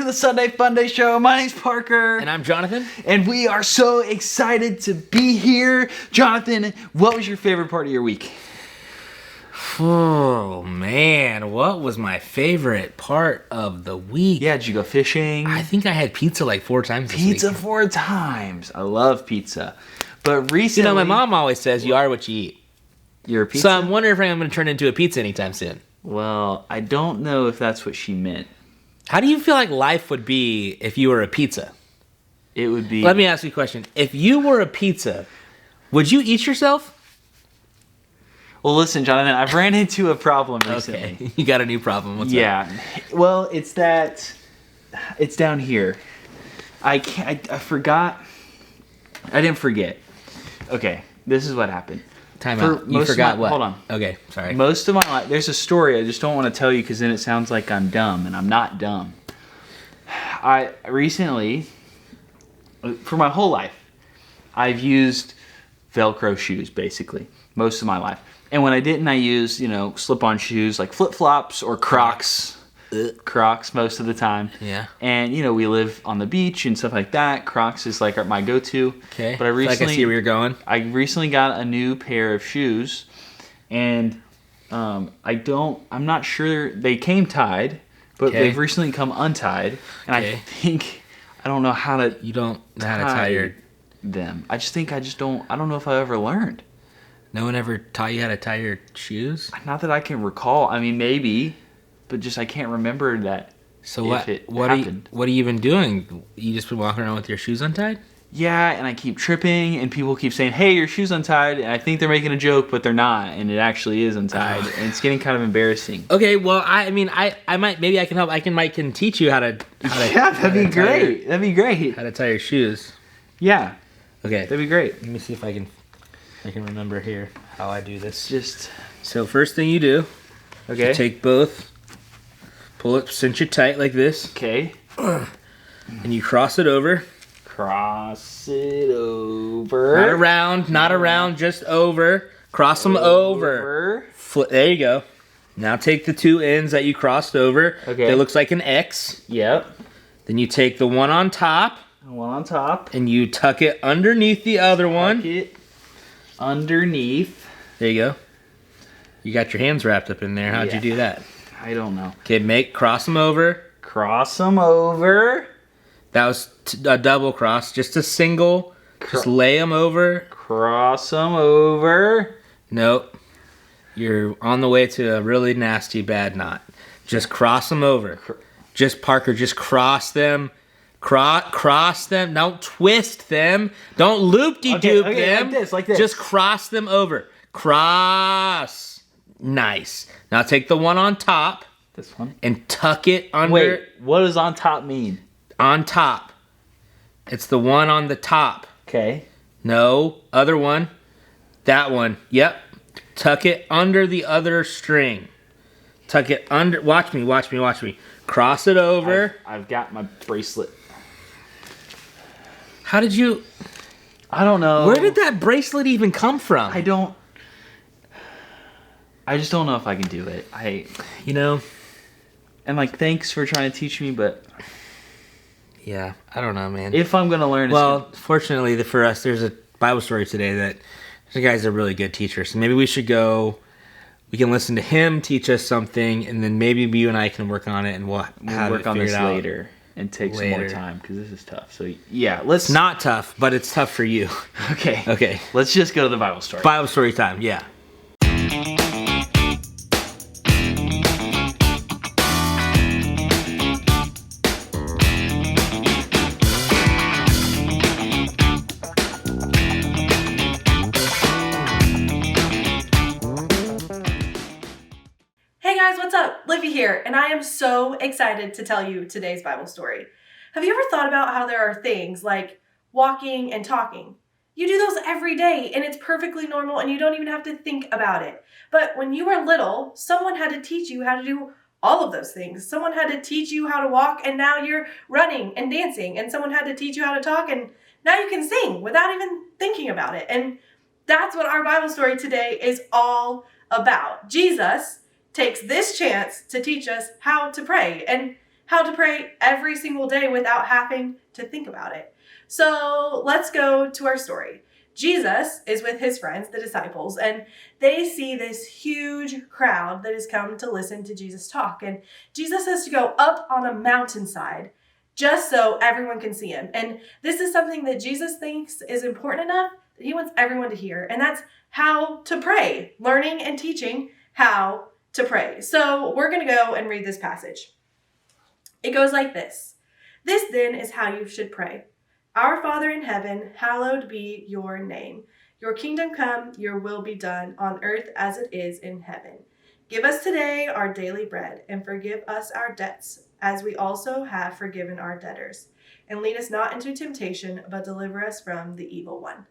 the Sunday Funday show. My name's Parker. And I'm Jonathan. And we are so excited to be here. Jonathan, what was your favorite part of your week? Oh, man. What was my favorite part of the week? Yeah, did you go fishing? I think I had pizza like 4 times this week. Pizza 4 times. I love pizza. But recently... You know, my mom always says you are what you eat. You're a pizza? So I'm wondering if I'm going to turn into a pizza anytime soon. Well, I don't know if that's what she meant. How do you feel like life would be if you were a pizza? It would be... Let me ask you a question. If you were a pizza, would you eat yourself? Well, listen, Jonathan, I've ran into a problem recently. Okay, you got a new problem. What's that? Well, it's down here. I forgot. I didn't forget. Okay, this is what happened. Time out. You forgot what? Hold on. Okay, sorry. Most of my life, there's a story I just don't want to tell you because then it sounds like I'm dumb, and I'm not dumb. I recently, for my whole life, I've used Velcro shoes, basically, most of my life. And when I didn't, I used, slip-on shoes like flip-flops or Crocs. Crocs most of the time. Yeah. And, we live on the beach and stuff like that. Crocs is like my go-to. Okay. But I see where you're going. I recently got a new pair of shoes. And I'm not sure, they came tied, but they've recently come untied. And I don't know how to... You don't know how to tie them. I don't know if I ever learned. No one ever taught you how to tie your shoes? Not that I can recall. I mean, maybe, but just I can't remember that. So what have you been doing? You just been walking around with your shoes untied? Yeah, and I keep tripping, and people keep saying, "Hey, your shoe's untied," and I think they're making a joke, but they're not, and it actually is untied, and it's getting kind of embarrassing. Okay, well, I can help. I can teach you how to yeah, that'd be great. That'd be great. How to tie your shoes? Yeah. Okay, that'd be great. Let me see if I can remember here how I do this. So first thing you do, you take both, pull it, cinch it tight like this. Okay. And you cross it over. Cross it over. Not around, just over. Cross them over. There you go. Now take the 2 ends that you crossed over. Okay. It looks like an X. Yep. Then you take the one on top. One on top. And you tuck it underneath the other one. Tuck it underneath. There you go. You got your hands wrapped up in there. How'd you do that? I don't know. Okay, cross them over. Cross them over. That was a double cross. Just a single. Just lay them over. Cross them over. Nope. You're on the way to a really nasty bad knot. Just cross them over. Parker, just cross them. Cross them. Don't twist them. Don't loop-de-doop them. Like this. Just cross them over. Cross. Nice. Now take the one on top. This one. And tuck it under. Wait, what does on top mean? On top. It's the one on the top. Okay. No, other one. That one. Yep. Tuck it under the other string. Tuck it under. Watch me. Cross it over. I've got my bracelet. How did you... I don't know. Where did that bracelet even come from? I just don't know if I can do it. And thanks for trying to teach me, but... Yeah, I don't know, man. If I'm going to learn... Well, fortunately for us, there's a Bible story today that the guy's a really good teacher. So maybe we should go... We can listen to him teach us something, and then maybe you and I can work on it, and we'll work on this later and take some more time because this is tough. So yeah, let's... Not tough, but it's tough for you. Okay. Let's just go to the Bible story. Bible story time, yeah. What's up? Livy here, and I am so excited to tell you today's Bible story. Have you ever thought about how there are things like walking and talking? You do those every day, and it's perfectly normal, and you don't even have to think about it. But when you were little, someone had to teach you how to do all of those things. Someone had to teach you how to walk, and now you're running and dancing, and someone had to teach you how to talk, and now you can sing without even thinking about it. And that's what our Bible story today is all about. Jesus takes this chance to teach us how to pray. And how to pray every single day without having to think about it. So let's go to our story. Jesus is with his friends, the disciples, and they see this huge crowd that has come to listen to Jesus talk. And Jesus has to go up on a mountainside just so everyone can see him. And this is something that Jesus thinks is important enough that he wants everyone to hear. And that's how to pray, learning and teaching how to pray. So we're going to go and read this passage. It goes like this. This then is how you should pray. Our Father in heaven, hallowed be your name. Your kingdom come, your will be done on earth as it is in heaven. Give us today our daily bread, and forgive us our debts, as we also have forgiven our debtors. And lead us not into temptation, but deliver us from the evil one.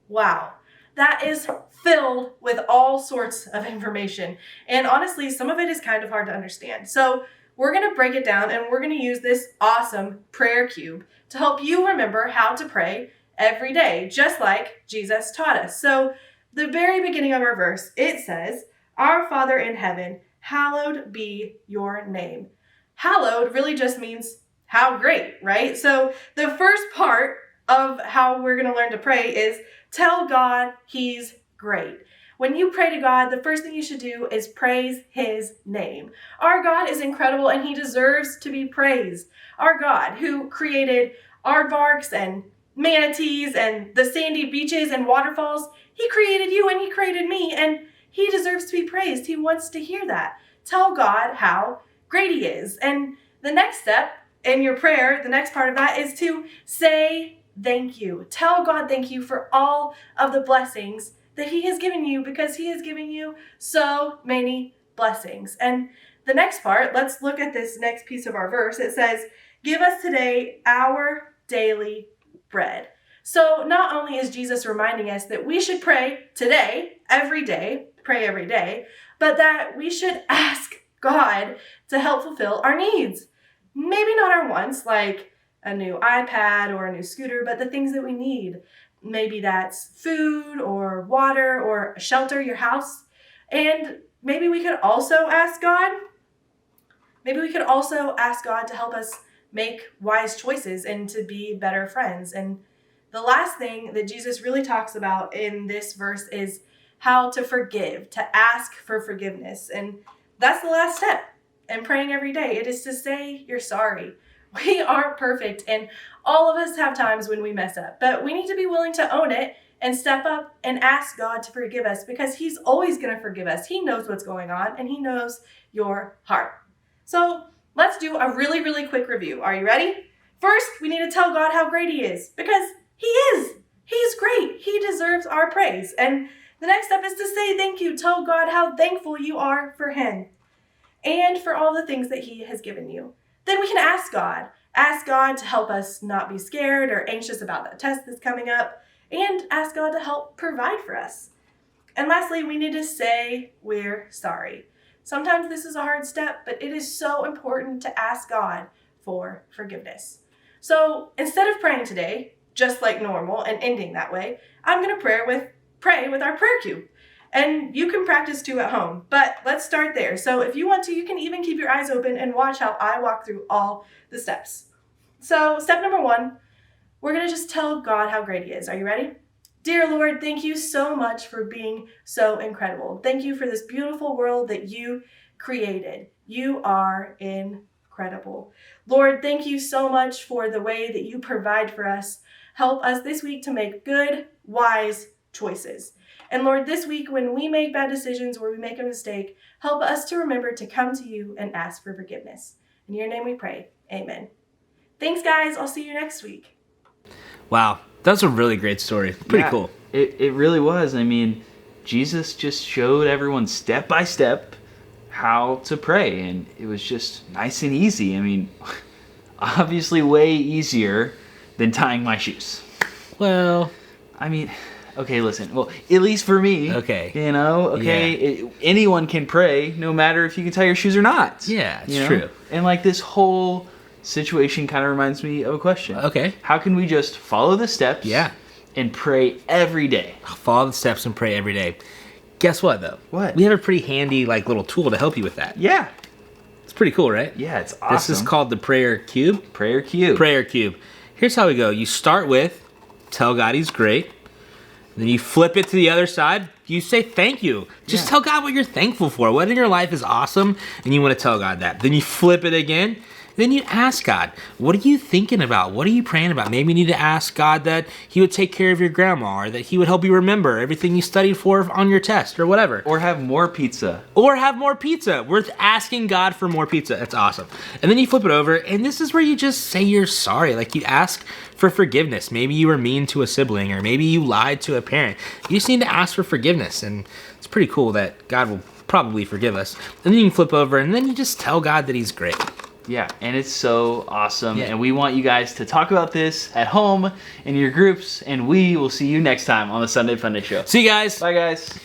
Wow, that is filled with all sorts of information. And honestly, some of it is kind of hard to understand. So we're going to break it down, and we're going to use this awesome prayer cube to help you remember how to pray every day, just like Jesus taught us. So the very beginning of our verse, it says, Our Father in heaven, hallowed be your name. Hallowed really just means how great, right? So the first part of how we're going to learn to pray is tell God he's great. When you pray to God, the first thing you should do is praise his name. Our God is incredible and he deserves to be praised. Our God, who created aardvarks and manatees and the sandy beaches and waterfalls, he created you and he created me, and he deserves to be praised. He wants to hear that. Tell God how great he is. And the next step in your prayer, the next part of that, is to say thank you. Tell God thank you for all of the blessings that he has given you, because he has given you so many blessings. And the next part, let's look at this next piece of our verse. It says, give us today our daily bread. So not only is Jesus reminding us that we should pray today, every day, pray every day, but that we should ask God to help fulfill our needs. Maybe not our wants, like a new iPad or a new scooter, but the things that we need. Maybe that's food or water or shelter, your house. And maybe we could also ask God to help us make wise choices and to be better friends. And the last thing that Jesus really talks about in this verse is how to forgive, to ask for forgiveness. And that's the last step in praying every day. It is to say you're sorry. We aren't perfect, and all of us have times when we mess up, but we need to be willing to own it and step up and ask God to forgive us, because he's always going to forgive us. He knows what's going on, and he knows your heart. So let's do a really, really quick review. Are you ready? First, we need to tell God how great he is, because he is. He's great. He deserves our praise. And the next step is to say thank you. Tell God how thankful you are for him and for all the things that he has given you. Then we can ask God. Ask God to help us not be scared or anxious about that test that's coming up, and ask God to help provide for us. And lastly, we need to say we're sorry. Sometimes this is a hard step, but it is so important to ask God for forgiveness. So instead of praying today, just like normal and ending that way, I'm going to pray with our prayer cube. And you can practice too at home, but let's start there. So if you want to, you can even keep your eyes open and watch how I walk through all the steps. So step number 1, we're going to just tell God how great he is. Are you ready? Dear Lord, thank you so much for being so incredible. Thank you for this beautiful world that you created. You are incredible. Lord, thank you so much for the way that you provide for us. Help us this week to make good, wise choices. And Lord, this week when we make bad decisions or we make a mistake, help us to remember to come to you and ask for forgiveness. In your name we pray. Amen. Thanks, guys. I'll see you next week. Wow, that's a really great story. Pretty cool. It really was. I mean, Jesus just showed everyone step by step how to pray, and it was just nice and easy. I mean, obviously way easier than tying my shoes. Well, I mean, okay, listen. Well, at least for me. Okay. You know, okay, yeah. Anyone can pray, no matter if you can tie your shoes or not. Yeah, it's true. And like this whole situation kind of reminds me of a question. Okay. How can we just follow the steps? Yeah. And pray every day? Follow the steps and pray every day. Guess what, though? What? We have a pretty handy, little tool to help you with that. Yeah. It's pretty cool, right? Yeah, it's awesome. This is called the prayer cube. Prayer cube. Prayer cube. Here's how we go. You start with tell God he's great. Then you flip it to the other side. You say thank you. Just tell God what you're thankful for. What in your life is awesome, and you want to tell God that. Then you flip it again. Then you ask God, what are you thinking about? What are you praying about? Maybe you need to ask God that he would take care of your grandma, or that he would help you remember everything you studied for on your test, or whatever. Or have more pizza. Or have more pizza. We're asking God for more pizza. That's awesome. And then you flip it over, and this is where you just say you're sorry. Like, you ask for forgiveness. Maybe you were mean to a sibling, or maybe you lied to a parent. You just need to ask for forgiveness, and it's pretty cool that God will probably forgive us. And then you can flip over, and then you just tell God that he's great. Yeah, and it's so awesome. Yeah. And we want you guys to talk about this at home in your groups, and we will see you next time on the Sunday Funday Show. See you guys. Bye, guys.